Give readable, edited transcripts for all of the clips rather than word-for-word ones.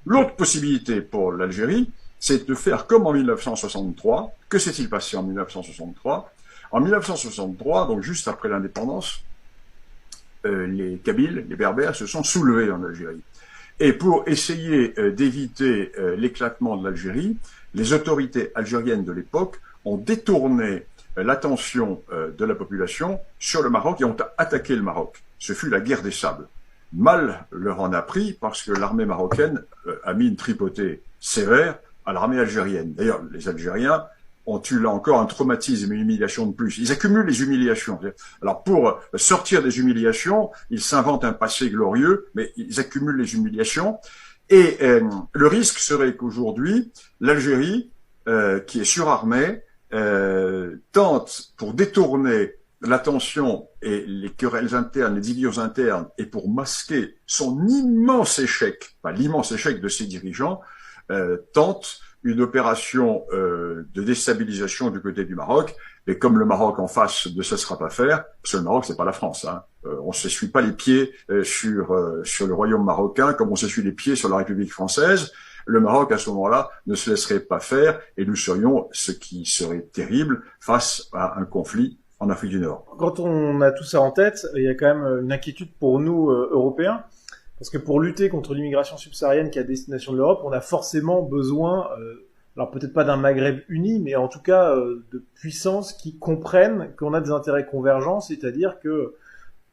L'autre possibilité pour l'Algérie, c'est de faire comme en 1963. Que s'est-il passé en 1963? En 1963, donc juste après l'indépendance, les Kabyles, les Berbères, se sont soulevés en Algérie. Et pour essayer d'éviter l'éclatement de l'Algérie, les autorités algériennes de l'époque ont détourné l'attention de la population sur le Maroc et ont attaqué le Maroc. Ce fut la guerre des sables. Mal leur en a pris parce que l'armée marocaine a mis une tripotée sévère à l'armée algérienne. D'ailleurs, les Algériens ont eu là encore un traumatisme et une humiliation de plus. Ils accumulent les humiliations. Alors pour sortir des humiliations, ils s'inventent un passé glorieux, mais ils accumulent les humiliations. Et le risque serait qu'aujourd'hui, l'Algérie, qui est surarmée, tente, pour détourner l'attention et les querelles internes, les divisions internes, et pour masquer son immense échec, enfin, l'immense échec de ses dirigeants, tente une opération de déstabilisation du côté du Maroc. Et comme le Maroc en face ne cessera pas faire, parce que le Maroc c'est pas la France, hein, on ne s'essuie pas les pieds sur le royaume marocain comme on s'essuie les pieds sur la République française. Le Maroc, à ce moment-là, ne se laisserait pas faire et nous serions, ce qui serait terrible, face à un conflit en Afrique du Nord. Quand on a tout ça en tête, il y a quand même une inquiétude pour nous, Européens, parce que pour lutter contre l'immigration subsaharienne qui est à destination de l'Europe, on a forcément besoin, alors peut-être pas d'un Maghreb uni, mais en tout cas de puissances qui comprennent qu'on a des intérêts convergents, c'est-à-dire que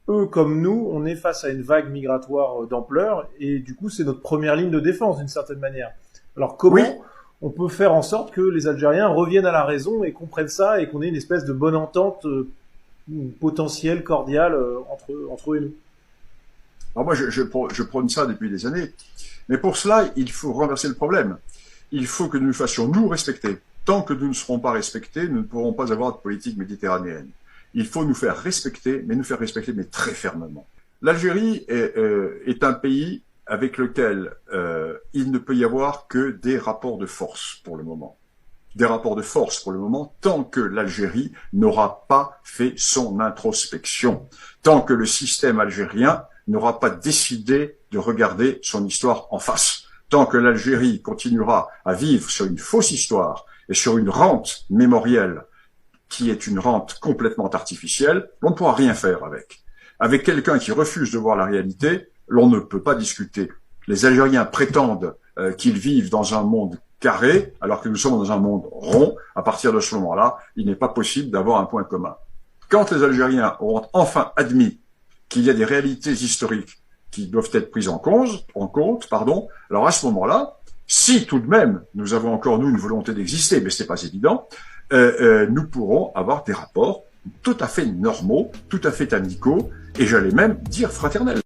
eux comme nous, on est face à une vague migratoire d'ampleur, et du coup c'est notre première ligne de défense d'une certaine manière. Alors comment on peut faire en sorte que les Algériens reviennent à la raison et comprennent ça, et qu'on ait une espèce de bonne entente potentielle, cordiale entre eux et nous? Alors moi, je prône ça depuis des années. Mais pour cela, il faut renverser le problème. Il faut que nous nous fassions, nous, respecter. Tant que nous ne serons pas respectés, nous ne pourrons pas avoir de politique méditerranéenne. Il faut nous faire respecter, mais très fermement. L'Algérie est un pays avec lequel il ne peut y avoir que des rapports de force pour le moment. Des rapports de force pour le moment, tant que l'Algérie n'aura pas fait son introspection. Tant que le système algérien n'aura pas décidé de regarder son histoire en face. Tant que l'Algérie continuera à vivre sur une fausse histoire et sur une rente mémorielle qui est une rente complètement artificielle, on ne pourra rien faire avec. Avec quelqu'un qui refuse de voir la réalité, l'on ne peut pas discuter. Les Algériens prétendent qu'ils vivent dans un monde carré, alors que nous sommes dans un monde rond. À partir de ce moment-là, il n'est pas possible d'avoir un point commun. Quand les Algériens auront enfin admis qu'il y a des réalités historiques qui doivent être prises en compte, alors à ce moment-là, si tout de même nous avons encore nous une volonté d'exister, mais c'est pas évident, nous pourrons avoir des rapports tout à fait normaux, tout à fait amicaux, et j'allais même dire fraternels.